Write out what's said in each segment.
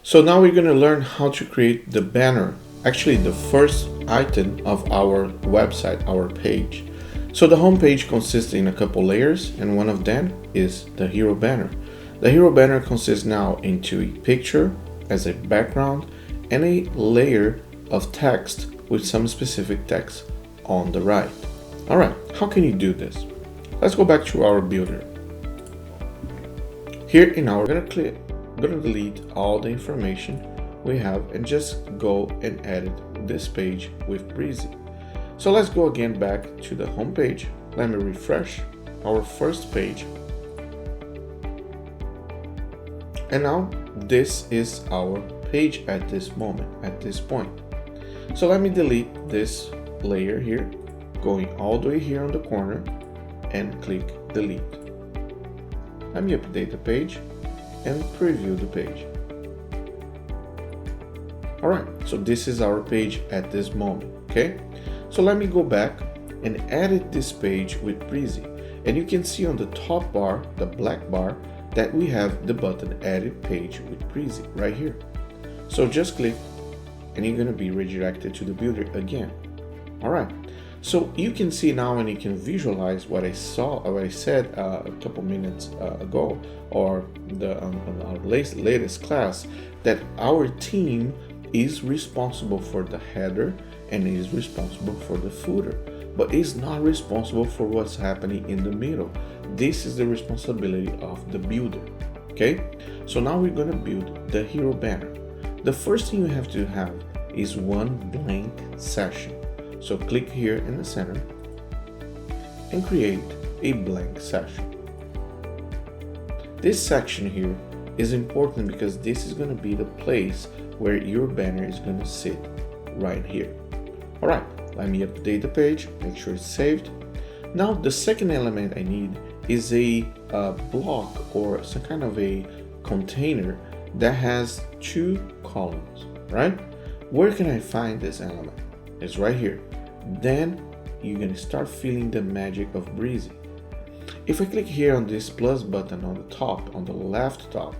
So now we're going to learn how to create the banner, actually the first item of our website, our page. So the home page consists in a couple layers, and one of them is the hero banner. The hero banner consists now into a picture as a background and a layer of text with some specific text on the right. All right, how can you do this? Let's go back to our builder. Here in our, we're gonna delete all the information we have and just go and edit this page with Brizy. So let's go again back to the home page. Let me refresh our first page. And now this is our page at this moment, at this point. So let me delete this layer here, going all the way here on the corner and click delete. Let me update the page and preview the page. All right, so this is our page at this moment, okay? So let me go back and edit this page with Brizy. And you can see on the top bar, the black bar, that we have the button edit page with Brizy right here. So just click and you're gonna be redirected to the builder again. All right, so you can see now and you can visualize what I said a couple minutes ago, or on our latest class, that our team is responsible for the header and is responsible for the footer, but is not responsible for what's happening in the middle. This is the responsibility of the builder. Okay, so now we're gonna build the hero banner. The first thing you have to have is one blank section. So click here in the center and create a blank section. This section here is important because this is going to be the place where your banner is going to sit right here. All right, let me update the page, make sure it's saved. Now the second element I need is a block or some kind of a container that has two columns, right? Where can I find this element? It's right here. Then you're gonna start feeling the magic of Brizy. If I click here on this plus button on the top, on the left top,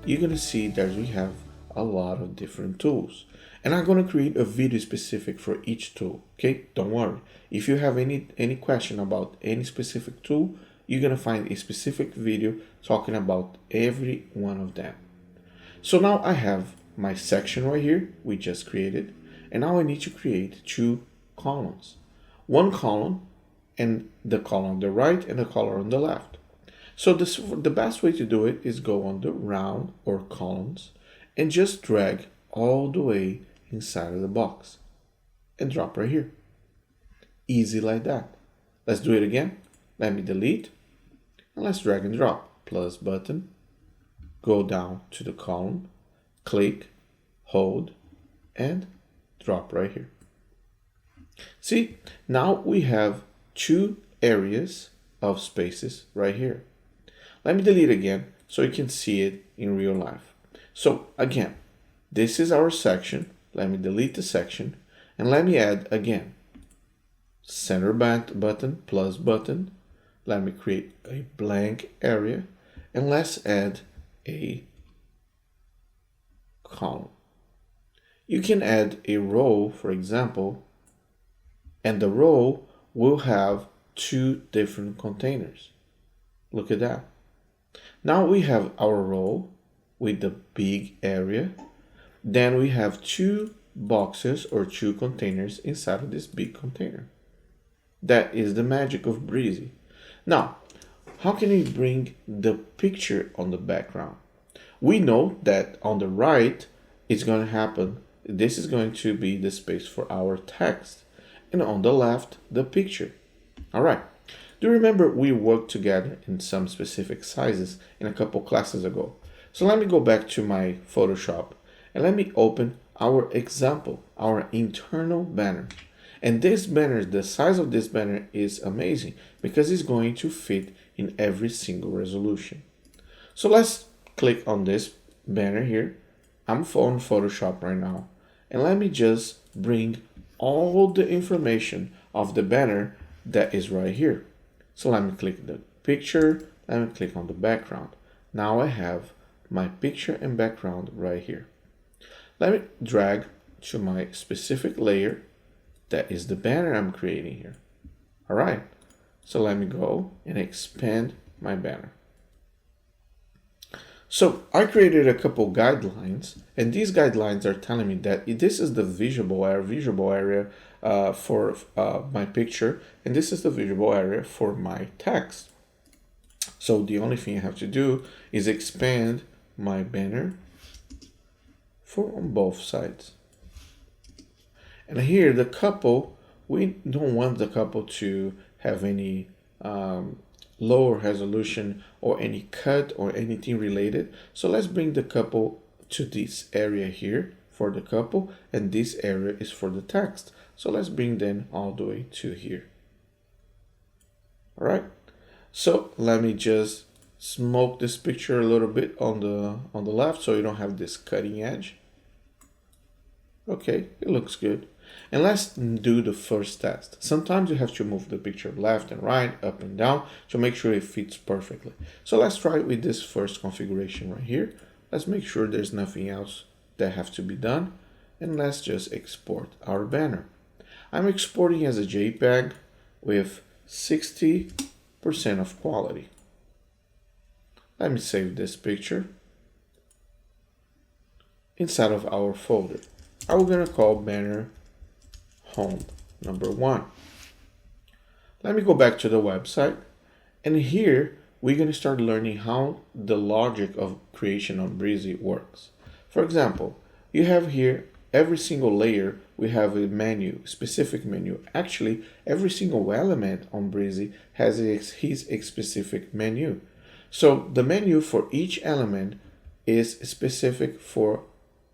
you're gonna see that we have a lot of different tools. And I'm gonna create a video specific for each tool, okay? Don't worry. If you have any question about any specific tool, you're gonna find a specific video talking about every one of them. So now I have my section right here, we just created, and now I need to create two columns. One column and the column on the right and the column on the left. So the best way to do it is go on the round or columns and just drag all the way inside of the box and drop right here. Easy like that. Let's do it again. Let me delete and let's drag and drop. Plus button, go down to the column, click, hold, and drop right here. See, now we have two areas of spaces right here. Let me delete again so you can see it in real life. So again, this is our section. Let me delete the section and let me add again. Center button, plus button. Let me create a blank area and let's add a column. You can add a row, for example, and the row will have two different containers. Look at that. Now we have our row with the big area. Then we have two boxes or two containers inside of this big container. That is the magic of Brizy. Now, how can we bring the picture on the background? We know that on the right, it's going to happen. This is going to be the space for our text. And on the left, the picture. All right. Do you remember we worked together in some specific sizes in a couple classes ago? So let me go back to my Photoshop and let me open our example, our internal banner. And this banner, the size of this banner is amazing because it's going to fit in every single resolution. So let's click on this banner here. I'm on Photoshop right now. And let me just bring all the information of the banner that is right here. So let me click the picture, let me click on the background. Now I have my picture and background right here. Let me drag to my specific layer. That is the banner I'm creating here. All right, so let me go and expand my banner. So I created a couple guidelines, and these guidelines are telling me that this is the visible area for my picture, and this is the visible area for my text. So the only thing I have to do is expand my banner for on both sides. And here the couple, we don't want the couple to have any lower resolution or any cut or anything related. So let's bring the couple to this area here for the couple, and this area is for the text. So let's bring them all the way to here. All right. So let me just smoke this picture a little bit on the left so you don't have this cutting edge. Okay, it looks good. And let's do the first test. Sometimes you have to move the picture left and right, up and down to make sure it fits perfectly. So let's try it with this first configuration right here. Let's make sure there's nothing else that have to be done. And let's just export our banner. I'm exporting as a JPEG with 60% of quality. Let me save this picture inside of our folder. I'm gonna call banner home #1. Let me go back to the website, and here we're going to start learning how the logic of creation on Brizy works. For example, you have here every single layer, we have a menu, specific menu. Actually, every single element on Brizy has his specific menu. So the menu for each element is specific for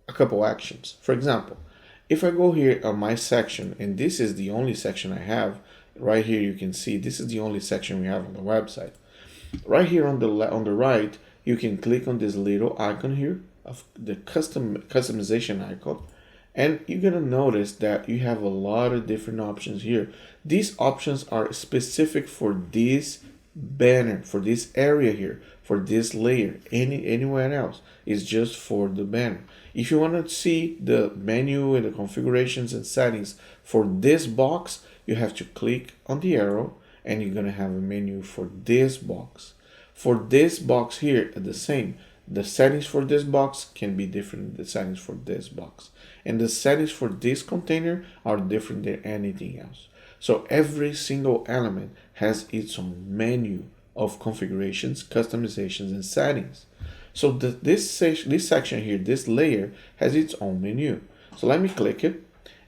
a couple actions. For example, if I go here on my section, and this is the only section I have, right here you can see this is the only section we have on the website. Right here on the right, you can click on this little icon here of the customization icon, and you're gonna notice that you have a lot of different options here. These options are specific for this banner, for this area here, for this layer. Anywhere else is just for the banner. If you want to see the menu and the configurations and settings for this box, you have to click on the arrow, and you're gonna have a menu for this box. For this box here, the same. The settings for this box can be different than the settings for this box, and the settings for this container are different than anything else. So every single element has its own menu of configurations, customizations, and settings. So this section here, this layer, has its own menu. So let me click it,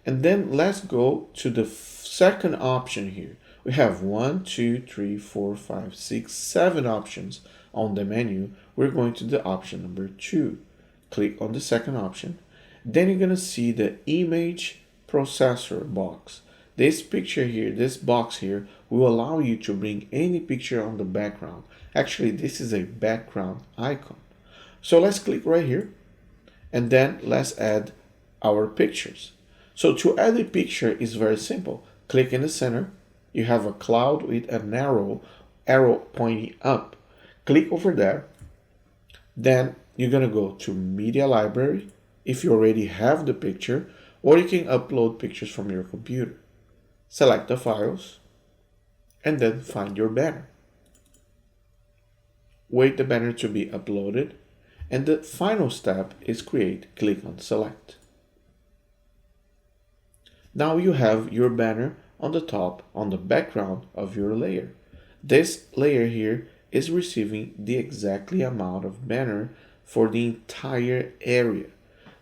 and then let's go to the second option here. We have 1, 2, 3, 4, 5, 6, 7 options on the menu. We're going to the option #2. Click on the second option. Then you're gonna see the image processor box. This picture here, this box here, will allow you to bring any picture on the background. Actually, this is a background icon. So let's click right here, and then let's add our pictures. So to add a picture is very simple. Click in the center. You have a cloud with an arrow pointing up. Click over there. Then you're gonna go to Media Library if you already have the picture, or you can upload pictures from your computer. Select the files, and then find your banner. Wait the banner to be uploaded, and the final step is create. Click on select. Now you have your banner on the top, on the background of your layer. This layer here is receiving the exactly amount of banner for the entire area.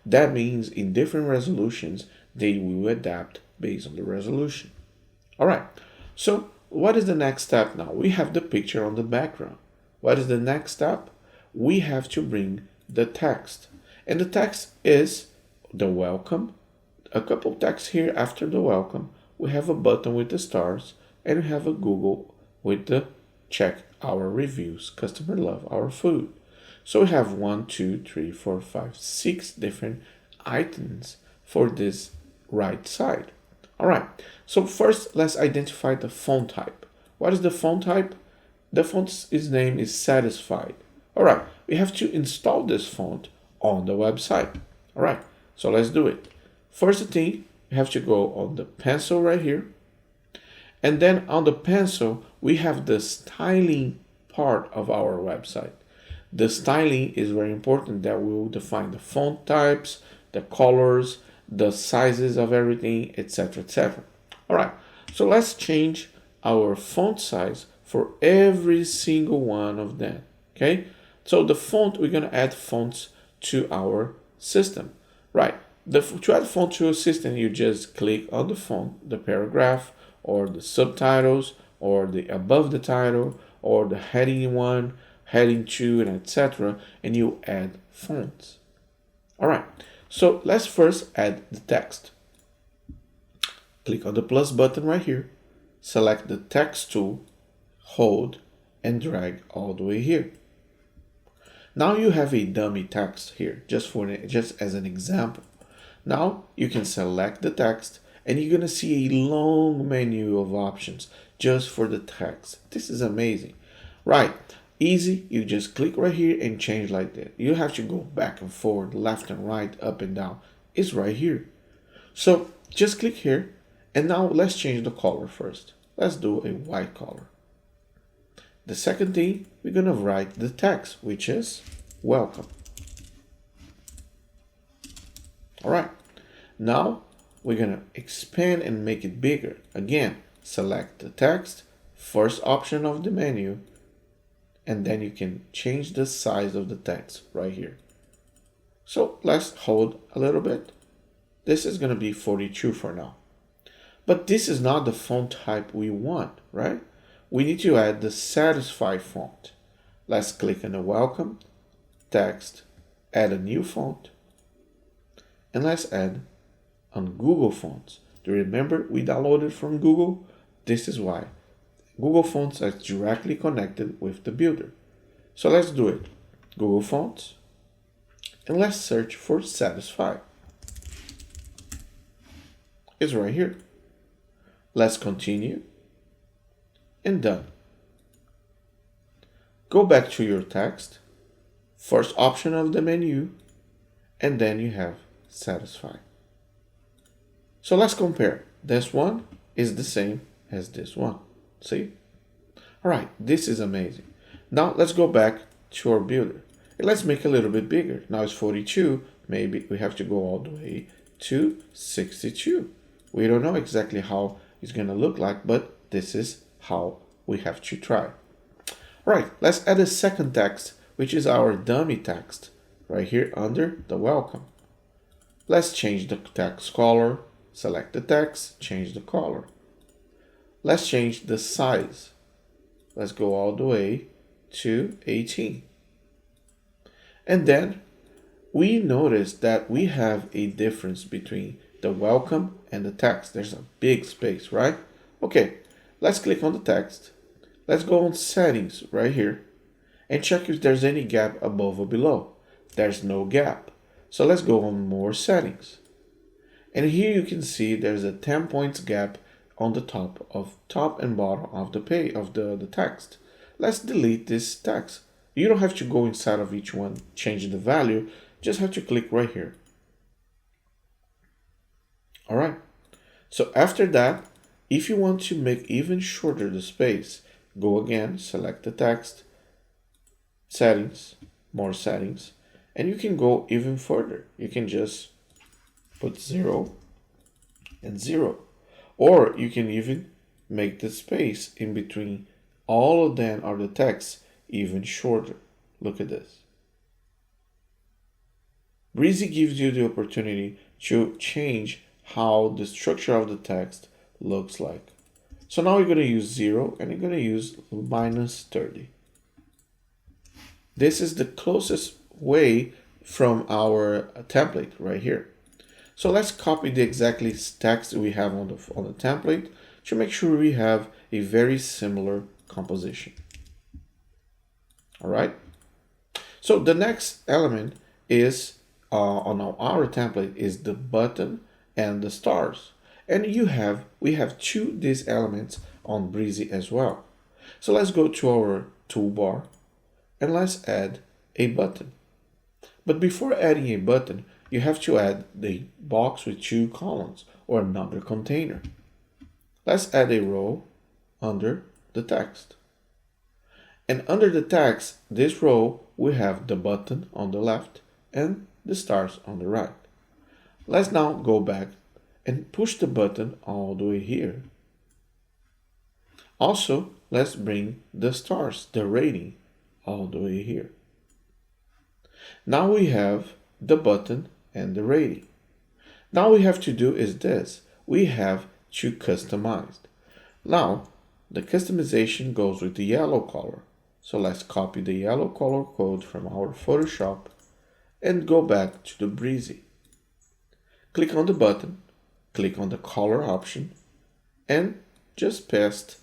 That means in different resolutions, they will adapt based on the resolution. All right, so what is the next step now? We have the picture on the background. What is the next step? We have to bring the text. And the text is the welcome. A couple text here after the welcome. We have a button with the stars, and we have a Google with the check our reviews. Customer love our food. So we have 1, 2, 3, 4, 5, 6 different items for this right side. All right, so first let's identify the font type. What is the font type? The font's name is Satisfied. All right, we have to install this font on the website. All right, so let's do it. First thing, we have to go on the pencil right here. And then on the pencil, we have the styling part of our website. The styling is very important, that we will define the font types, the colors, the sizes of everything, etc, etc. All right, so let's change our font size for every single one of them. Okay, so the font, we're gonna add fonts to our system. Right, to add font to a system, you just click on the font, the paragraph, or the subtitles, or the above the title, or the heading 1, heading 2, and etc. And you add fonts. All right, so let's first add the text. Click on the plus button right here, select the text tool, hold, and drag all the way here. Now you have a dummy text here, just as an example. Now you can select the text, and you're gonna see a long menu of options just for the text. This is amazing. Right, easy, you just click right here and change like that. You have to go back and forward, left and right, up and down. It's right here. So just click here, and now let's change the color first. Let's do a white color. The second thing, we're gonna write the text, which is welcome. All right, now we're gonna expand and make it bigger. Again, select the text, first option of the menu, and then you can change the size of the text right here. So let's hold a little bit. This is gonna be 42 for now. But this is not the font type we want, right? We need to add the satisfy font. Let's click on the welcome, text, add a new font, and let's add on Google Fonts. Do you remember we downloaded from Google? This is why. Google Fonts are directly connected with the builder. So let's do it. Google Fonts, and let's search for satisfy. It's right here. Let's continue, and done. Go back to your text, first option of the menu, and then you have satisfy. So let's compare. This one is the same as this one. See? All right, this is amazing. Now let's go back to our builder. And let's make it a little bit bigger. Now it's 42. Maybe we have to go all the way to 62. We don't know exactly how it's going to look like, but this is how we have to try. All right, let's add a second text, which is our dummy text right here under the welcome. Let's change the text color. Select the text, change the color. Let's change the size. Let's go all the way to 18. And then we notice that we have a difference between the welcome and the text. There's a big space, right? Okay, let's click on the text. Let's go on settings right here and check if there's any gap above or below. There's no gap. So let's go on more settings. And here you can see there's a 10 points gap on the top and bottom of the page of the text. Let's delete this text. You don't have to go inside of each one, change the value, just have to click right here. All right. So after that, if you want to make even shorter the space, go again, select the text, settings, more settings, and you can go even further. You can just put 0 and 0. Or you can even make the space in between all of them or the text even shorter. Look at this. Brizy gives you the opportunity to change how the structure of the text looks like. So now you're going to use 0 and you're going to use -30. This is the closest way from our template right here. So let's copy the exactly text we have on the template to make sure we have a very similar composition. All right. So the next element is on our template is the button and the stars. And we have two these elements on Brizy as well. So let's go to our toolbar and let's add a button. But before adding a button, you have to add the box with 2 columns or another container. Let's add a row under the text. And under the text, this row, we have the button on the left and the stars on the right. Let's now go back and push the button all the way here. Also, let's bring the stars, the rating, all the way here. Now we have the button and the rating. Now we have to do is this. We have to customize. Now, the customization goes with the yellow color. So let's copy the yellow color code from our Photoshop and go back to the Brizy. Click on the button, click on the color option, and just paste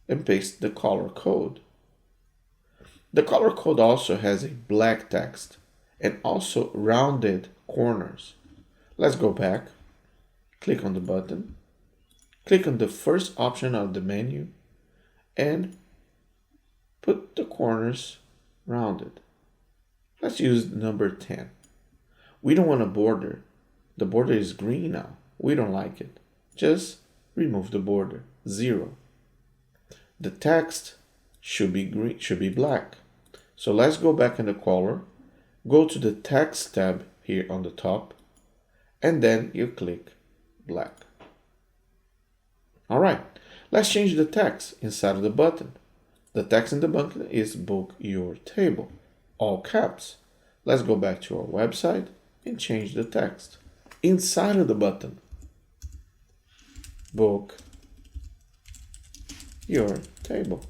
the color code. The color code also has a black text and also rounded corners. Let's go back, click on the button, click on the first option of the menu, and put the corners rounded. Let's use number 10. We don't want a border. The border is green now. We don't like it. Just remove the border. 0. The text should be green, should be black. So let's go back in the color, go to the text tab here on the top, and then you click black. All right, let's change the text inside of the button. The text in the button is book your table, all caps. Let's go back to our website and change the text. Inside of the button, book your table.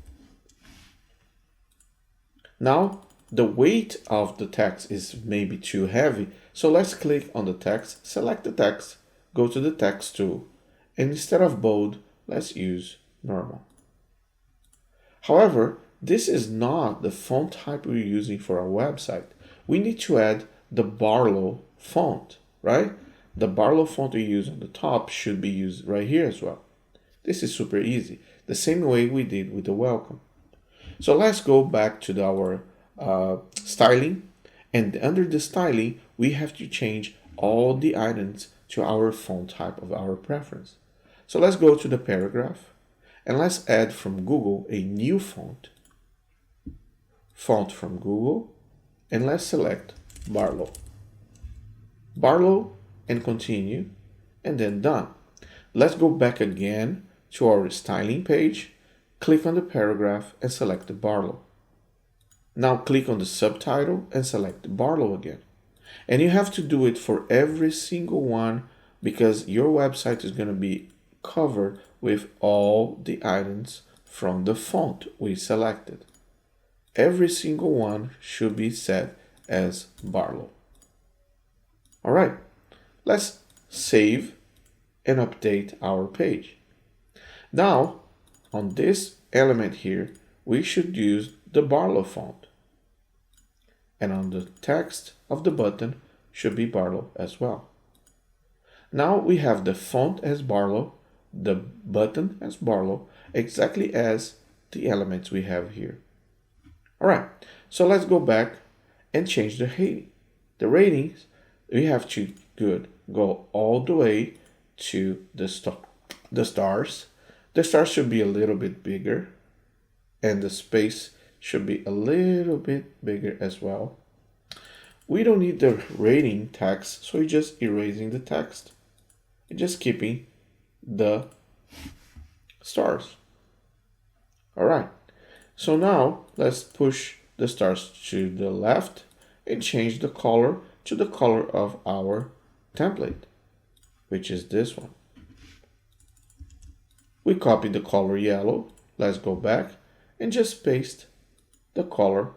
Now, the weight of the text is maybe too heavy, so let's click on the text, select the text, go to the text tool, and instead of bold, let's use normal. However, this is not the font type we're using for our website. We need to add the Barlow font, right? The Barlow font we use on the top should be used right here as well. This is super easy, the same way we did with the welcome. So let's go back to our styling, and under the styling, we have to change all the items to our font type of our preference. So let's go to the paragraph, and let's add from Google a new font from Google, and let's select Barlow. Barlow and continue, and then done. Let's go back again to our styling page, click on the paragraph and select the Barlow. Now click on the subtitle and select the Barlow again. And you have to do it for every single one because your website is going to be covered with all the items from the font we selected. Every single one should be set as Barlow. All right, let's save and update our page. Now, on this element here, we should use the Barlow font. And on the text of the button should be Barlow as well. Now we have the font as Barlow, the button as Barlow, exactly as the elements we have here. All right, so let's go back and change the rating. The ratings, we have to go all the way to the stars. The stars should be a little bit bigger, and the space should be a little bit bigger as well. We don't need the rating text, so we're just erasing the text and just keeping the stars. All right, so now let's push the stars to the left and change the color to the color of our template, which is this one. We copy the color yellow. Let's go back and just paste the color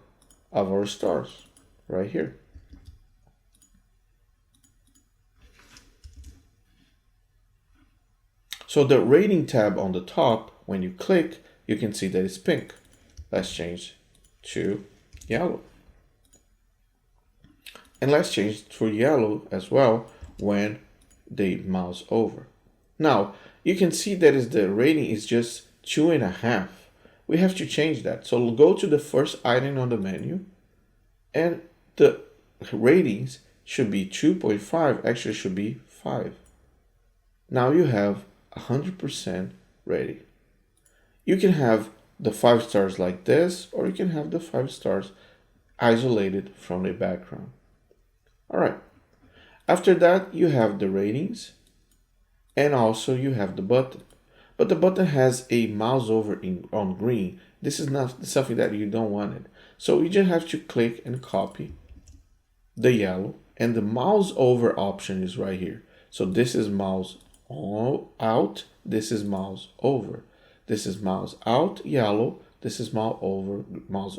of our stars right here. So the rating tab on the top, when you click, you can see that it's pink. Let's change to yellow. And let's change to yellow as well when they mouse over. Now, you can see that the rating is just 2.5. We have to change that. So we'll go to the first item on the menu, And the ratings should be 2.5, actually should be 5. Now you have 100% rating. You can have the 5 stars like this, or you can have the 5 stars isolated from the background. All right. After that, you have the ratings, and also you have the button. But the button has a mouse over on green. This is not something that you don't want it. So you just have to click and copy the yellow, and the mouse over option is right here. So this is mouse out, this is mouse over. This is mouse out yellow, this is mouse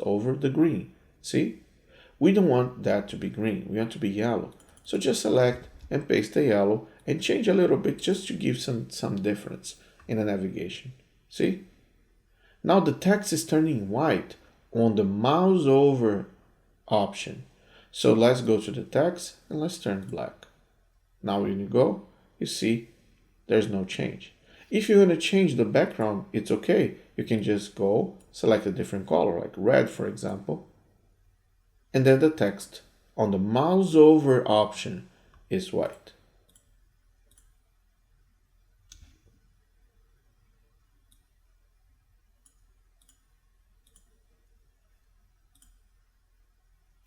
over the green. See? We don't want that to be green, we want to be yellow. So just select and paste the yellow and change a little bit just to give some difference in the navigation. See? Now the text is turning white on the mouse over option. So let's go to the text and let's turn black. Now when you go, you see there's no change. If you want to change the background, it's okay. You can just go select a different color, like red for example. And then the text on the mouse over option is white.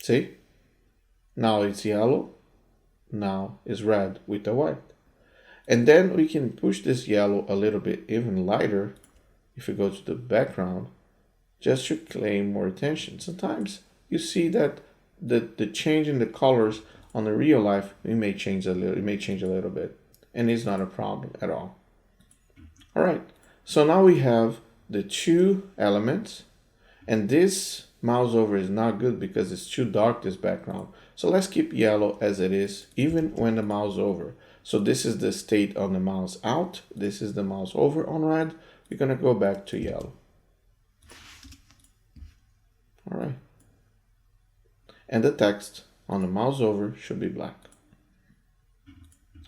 See? Now it's yellow, now it's red with the white. And then we can push this yellow a little bit even lighter if we go to the background, just to claim more attention. Sometimes you see that the change in the colors on the real life, it may change a little bit, and it's not a problem at all. All right, so now we have the two elements, and this mouse over is not good because it's too dark, this background. So let's keep yellow as it is, even when the mouse over. So this is the state on the mouse out, this is the mouse over on red. We're gonna go back to yellow. All right. And the text on the mouse over should be black.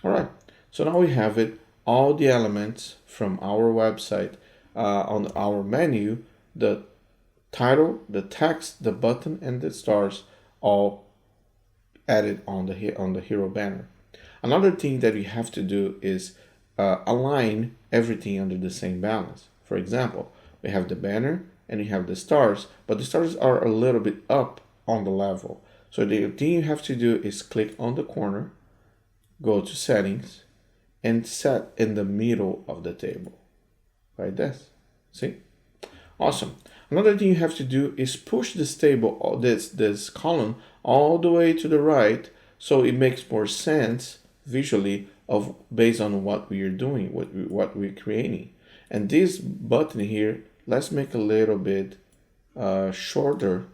All right, so now we have it, all the elements from our website on our menu, the title, the text, the button, and the stars all added on the hero banner. Another thing that we have to do is align everything under the same balance. For example, we have the banner and we have the stars, but the stars are a little bit up on the level. So the thing you have to do is click on the corner, go to settings, and set in the middle of the table, like this. See? Awesome. Another thing you have to do is push this table, this column, all the way to the right, so it makes more sense visually of based on what we are doing, what we're creating. And this button here, let's make a little bit shorter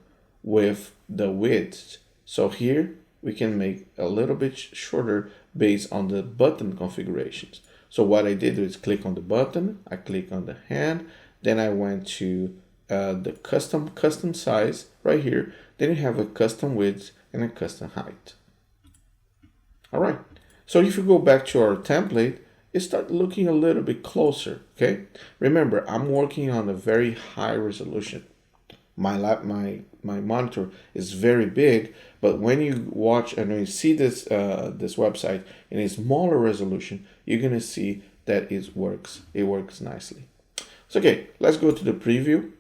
with the width. So here we can make a little bit shorter based on the button configurations. So what I did was click on the button, I click on the hand, then I went to the custom size right here. Then you have a custom width and a custom height. All right. So if you go back to our template, it starts looking a little bit closer. Okay. Remember, I'm working on a very high resolution. My monitor is very big, but when you watch and when you see this this website in a smaller resolution, you're gonna see that it works. It works nicely. So okay, let's go to the preview,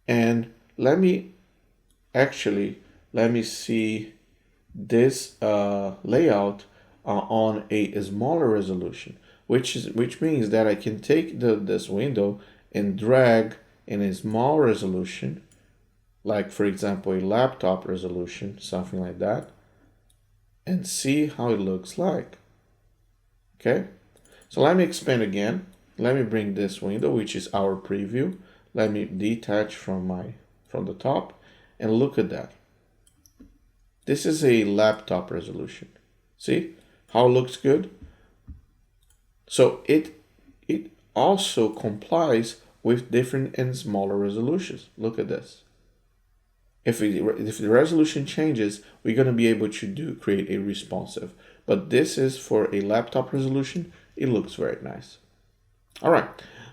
and let me see this layout on a smaller resolution, which means that I can take this window and drag in a small resolution, like for example a laptop resolution, something like that, and see how it looks like. Okay, so let me expand again. Let me bring this window, which is our preview. Let me detach from the top, and look at that. This is a laptop resolution. See how it looks good? So it also complies with different and smaller resolutions. Look at this. If the resolution changes, we're going to be able to create a responsive. But this is for a laptop resolution. It looks very nice. All right,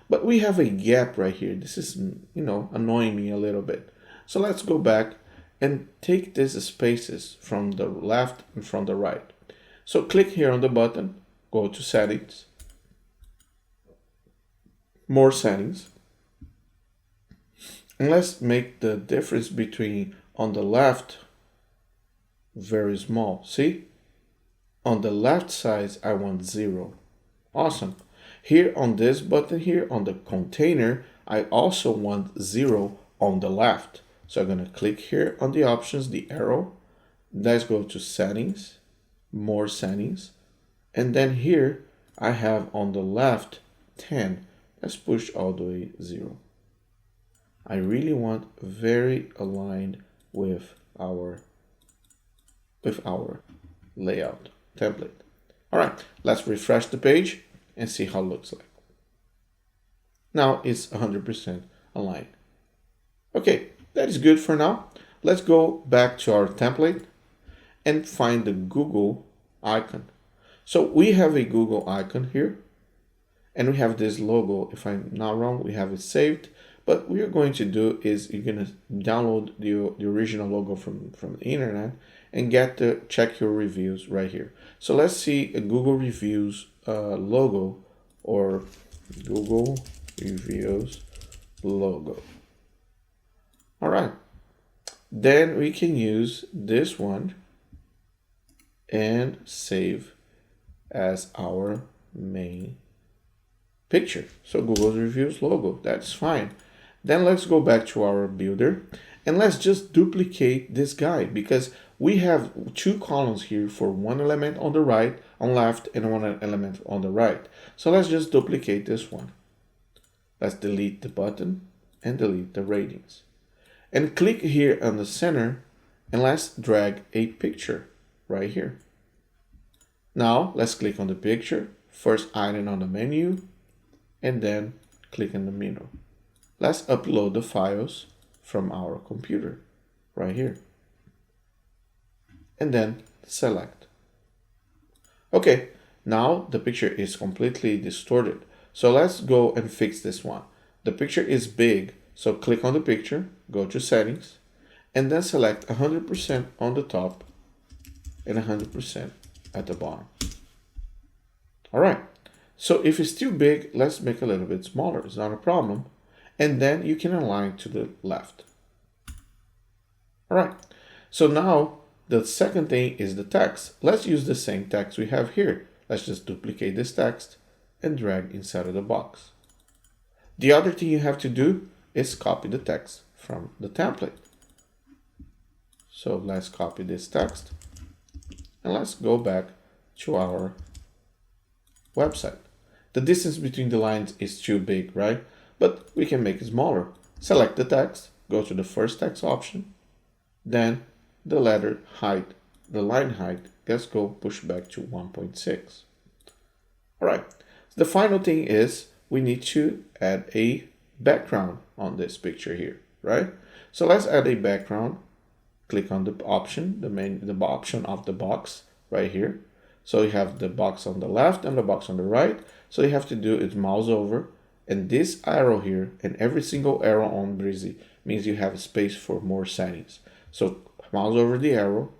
but we have a gap right here. This is, annoying me a little bit. So let's go back and take these spaces from the left and from the right. So click here on the button, go to settings, more settings, and let's make the difference between on the left very small. See? On the left side, I want 0. Awesome. Here on this button here, on the container, I also want 0 on the left. So I'm going to click here on the options, the arrow. Let's go to settings, more settings. And then here I have on the left 10. Let's push all the way 0. I really want very aligned with our layout template. All right, let's refresh the page and see how it looks like. Now it's 100% aligned. Okay, that is good for now. Let's go back to our template and find the Google icon. So we have a Google icon here, and we have this logo. If I'm not wrong, we have it saved. But what you're going to do is you're going to download the original logo from the internet and check your reviews right here. So let's see a Google Reviews logo, or Google Reviews logo. All right. Then we can use this one and save as our main picture. So Google Reviews logo, that's fine. Then let's go back to our builder and let's just duplicate this guy, because we have 2 columns here for one element on the right, on left, and one element on the right. So let's just duplicate this one. Let's delete the button and delete the ratings. And click here on the center and let's drag a picture right here. Now let's click on the picture, first item on the menu, and then click on the menu. Let's upload the files from our computer right here. And then select. Okay, now the picture is completely distorted. So let's go and fix this one. The picture is big, so click on the picture, go to settings, and then select 100% on the top and 100% at the bottom. All right, so if it's too big, let's make it a little bit smaller. It's not a problem. And then you can align to the left. All right, so now the second thing is the text. Let's use the same text we have here. Let's just duplicate this text and drag inside of the box. The other thing you have to do is copy the text from the template. So let's copy this text and let's go back to our website. The distance between the lines is too big, right? But we can make it smaller. Select the text, go to the first text option, then the letter height, the line height, let's go push back to 1.6. All right, the final thing is we need to add a background on this picture here, right? So let's add a background. Click on the option, the option of the box right here. So you have the box on the left and the box on the right. So you have to do is mouse over, and this arrow here and every single arrow on Brizy means you have a space for more settings. So mouse over the arrow,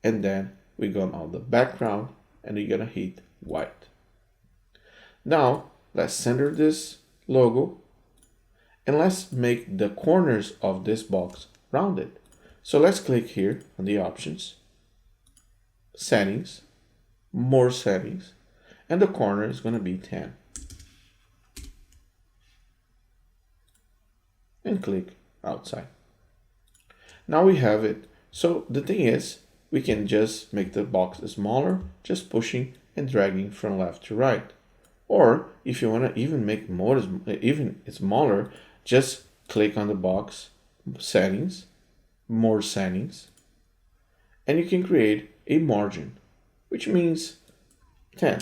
and then we go on the background and you're gonna hit white. Now let's center this logo and let's make the corners of this box rounded. So let's click here on the options, settings, more settings, and the corner is going to be 10. And click outside. Now we have it. So the thing is, we can just make the box smaller, just pushing and dragging from left to right. Or if you want to even make more, even smaller, just click on the box, settings, more settings, and you can create a margin, which means 10.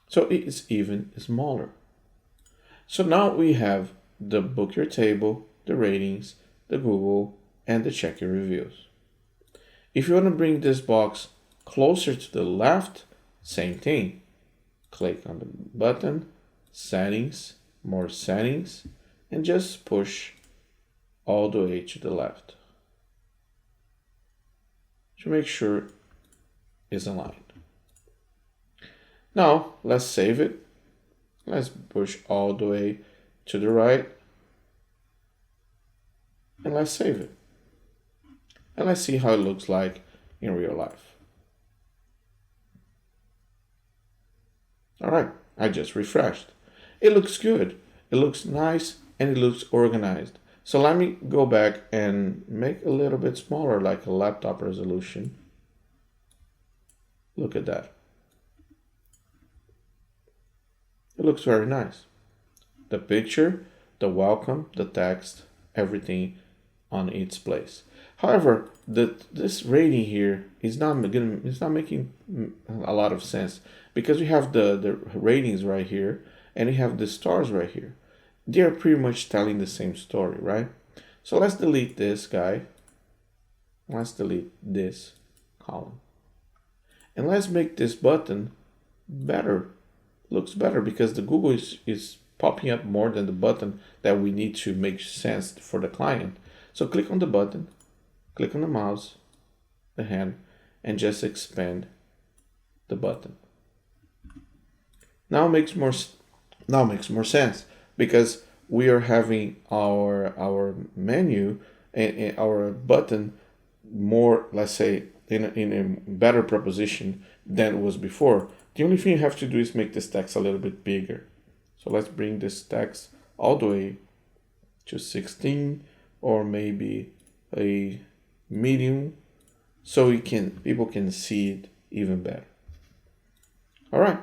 So it is even smaller. So now we have the book your table, the ratings, the Google, and the check your reviews. If you want to bring this box closer to the left, same thing. Click on the button, settings, more settings, and just push all the way to the left to make sure it's aligned. Now let's save it. Let's push all the way to the right and let's save it. And let's see how it looks like in real life. All right, I just refreshed. It looks good. It looks nice and it looks organized. So let me go back and make a little bit smaller, like a laptop resolution. Look at that. It looks very nice. The picture, the welcome, the text, everything on its place. However, this rating here is not making a lot of sense because we have the ratings right here and we have the stars right here. They are pretty much telling the same story, right? So let's delete this guy. Let's delete this column. And let's make this button better. Looks better because the Google is popping up more than the button that we need to make sense for the client. So click on the button, click on the mouse, the hand, and just expand the button. Now it makes more sense because we are having our menu and our button more, let's say, in a better proposition than it was before. The only thing you have to do is make this text a little bit bigger. So let's bring this text all the way to 16 or maybe a medium so people can see it even better. All right.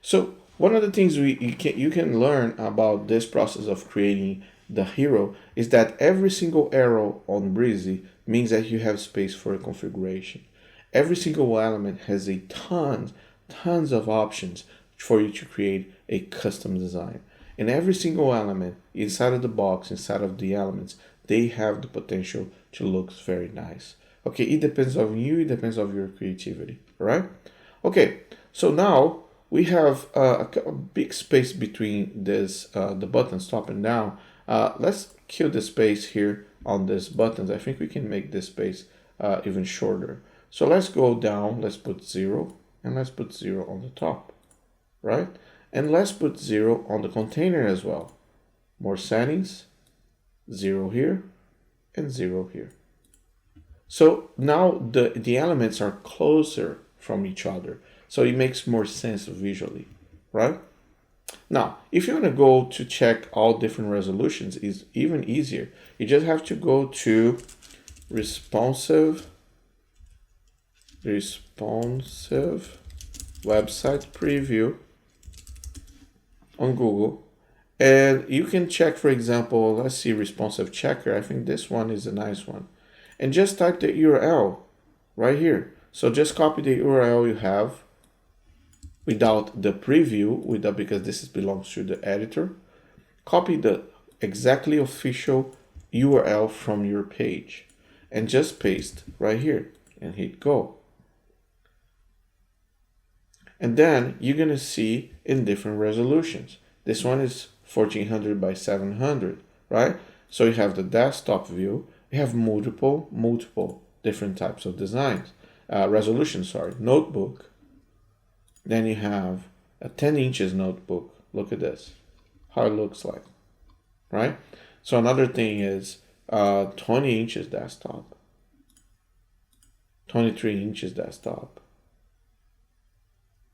So one of the things you can learn about this process of creating the hero is that every single arrow on Brizy means that you have space for a configuration. Every single element has a tons of options for you to create a custom design. And every single element inside of the box, inside of the elements, they have the potential to look very nice. Okay, it depends on you, it depends on your creativity, all right? Okay, so now we have a big space between this the buttons top and down. Let's kill the space here on these buttons. I think we can make this space even shorter. So let's go down, let's put 0, and let's put 0 on the top, right? And let's put 0 on the container as well. More settings, 0 here, and 0 here. So now the elements are closer from each other. So it makes more sense visually, right? Now, if you want to go to check all different resolutions, it's even easier. You just have to go to responsive website preview on Google, and you can check, for example, let's see, responsive checker. I think this one is a nice one, and just type the URL right here. So just copy the URL you have without the preview, because this belongs to the editor. Copy the exactly official URL from your page and just paste right here and hit go. And then you're gonna see in different resolutions. This one is 1400 by 700, right? So you have the desktop view. You have multiple different types of designs, resolution, sorry, notebook. Then you have a 10 inches notebook. Look at this, how it looks like, right? So another thing is 20 inches desktop, 23 inches desktop.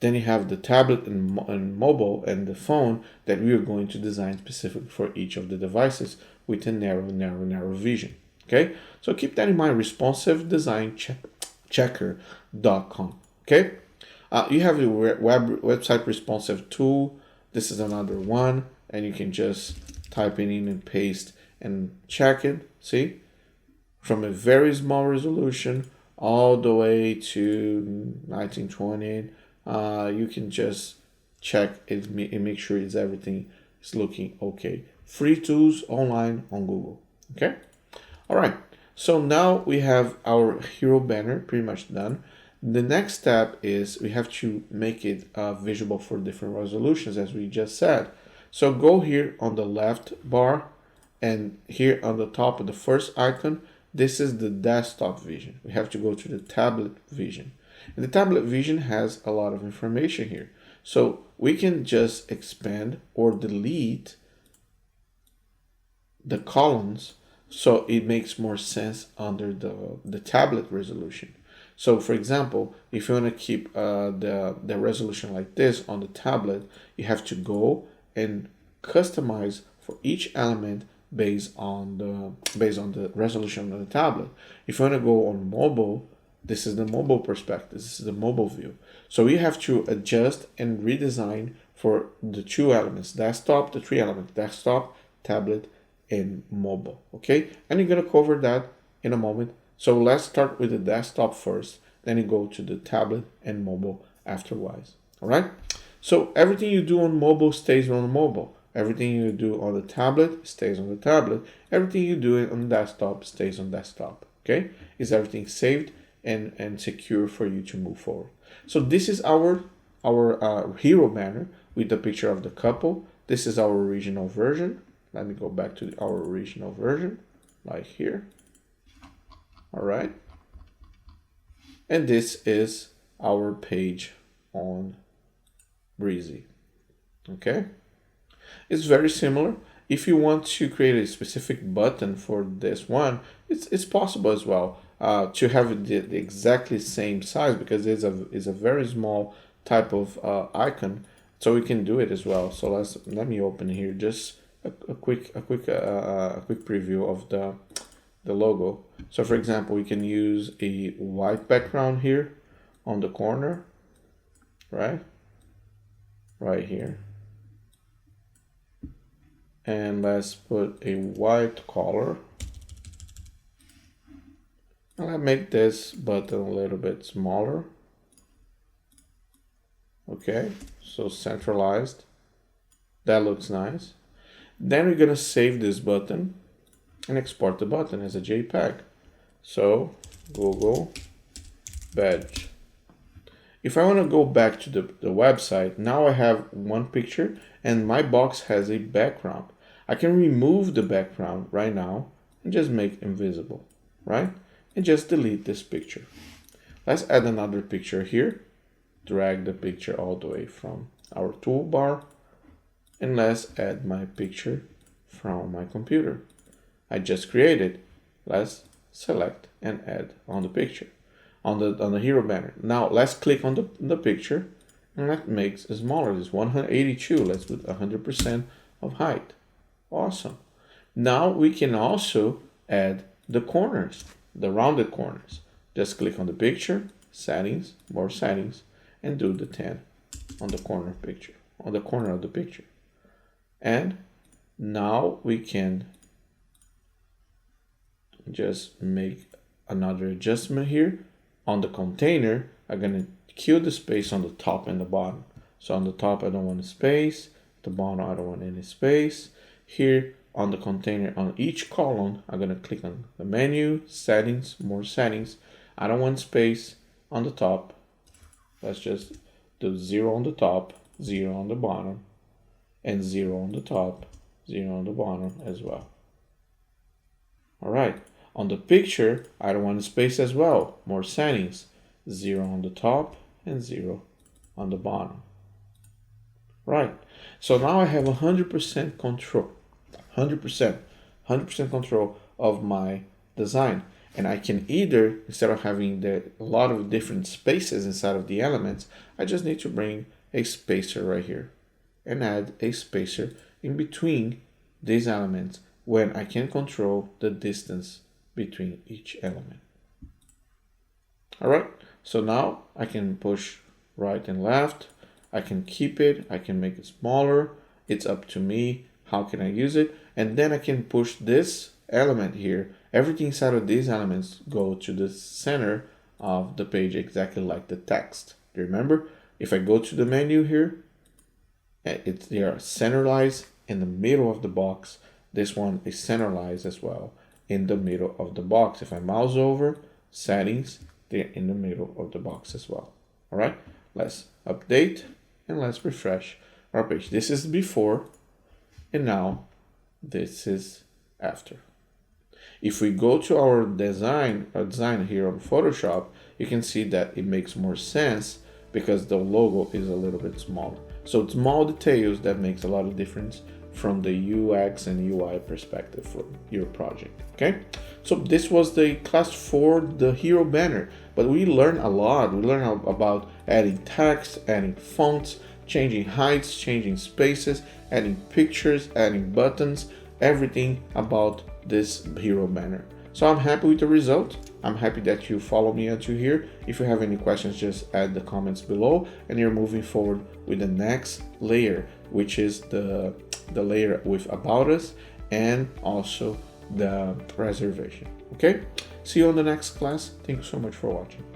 Then you have the tablet and mobile and the phone that we are going to design specifically for each of the devices with a narrow vision. Okay, so keep that in mind. Responsive design checker.com. Okay, you have the website responsive tool. This is another one, and you can just type it in and paste and check it. See, from a very small resolution all the way to 1920. You can just check it and make sure everything is looking okay. Free tools online on Google. Okay. All right. So now we have our hero banner pretty much done. The next step is we have to make it visible for different resolutions, as we just said. So go here on the left bar, and here on the top of the first icon, this is the desktop vision. We have to go to the tablet vision. And the tablet vision has a lot of information here. So we can just expand or delete the columns so it makes more sense under the tablet resolution. So for example, if you want to keep the resolution like this on the tablet, you have to go and customize for each element based on the resolution of the tablet. If you want to go on mobile, this is the mobile perspective, this is the mobile view. So we have to adjust and redesign for the two elements, desktop, the three elements, desktop, tablet, and mobile. Okay, and you're gonna cover that in a moment. So let's start with the desktop first, then you go to the tablet and mobile afterwards. All right, so everything you do on mobile stays on mobile. Everything you do on the tablet stays on the tablet. Everything you do on the desktop stays on desktop. Okay, is everything saved and secure for you to move forward? So this is our hero banner with the picture of the couple. This is our original version. Let me go back to our original version, like here. All right. And this is our page on Brizy. Okay. It's very similar. If you want to create a specific button for this one, it's possible as well to have the exactly same size, because it's a very small type of icon. So we can do it as well. So let me open here just a quick preview of the logo. So for example, we can use a white background here on the corner, right here, and let's put a white color, and I'll make this button a little bit smaller. Okay, so centralized, that looks nice. Then we're gonna save this button and export the button as a JPEG. So Google badge. If I want to go back to the website, now I have one picture and my box has a background. I can remove the background right now and just make invisible, right? And just delete this picture. Let's add another picture here. Drag the picture all the way from our toolbar, and let's add my picture from my computer I just created. Let's select and add on the picture on the hero banner. Now let's click on the picture, and that makes it smaller. It's 182. Let's put 100% of height. Awesome. Now we can also add the corners, the rounded corners. Just click on the picture, settings, more settings, and do the 10 on the corner picture, on the corner of the picture. And now we can just make another adjustment here. On the container, I'm gonna kill the space on the top and the bottom. So on the top, I don't want a space. The bottom, I don't want any space. Here on the container, on each column, I'm gonna click on the menu, settings, more settings. I don't want space on the top. Let's just do 0 on the top, 0 on the bottom, and 0 on the top, 0 on the bottom as well. All right. On the picture, I don't want a space as well. More settings, 0 on the top and 0 on the bottom. Right. So now I have 100% control, 100% control of my design. And I can either, instead of having a lot of different spaces inside of the elements, I just need to bring a spacer right here and add a spacer in between these elements when I can control the distance between each element. All right, so now I can push right and left. I can keep it, I can make it smaller. It's up to me. How can I use it? And then I can push this element here. Everything inside of these elements go to the center of the page, exactly like the text. Do you remember? If I go to the menu here, they are centralized in the middle of the box. This one is centralized as well in the middle of the box. If I mouse over, settings, they're in the middle of the box as well. All right, let's update and let's refresh our page. This is before. and now this is after. If we go to our design here on Photoshop, you can see that it makes more sense because the logo is a little bit smaller. So it's small details that makes a lot of difference from the UX and UI perspective for your project. Okay, so this was the class for the hero banner, but we learned a lot. We learned about adding text, adding fonts, changing heights, changing spaces, adding pictures, adding buttons, everything about this hero banner. So I'm happy with the result. I'm happy that you follow me until here. If you have any questions, just add the comments below, and you're moving forward with the next layer, which is the layer with about us and also the reservation. Okay, see you on the next class. Thank you so much for watching.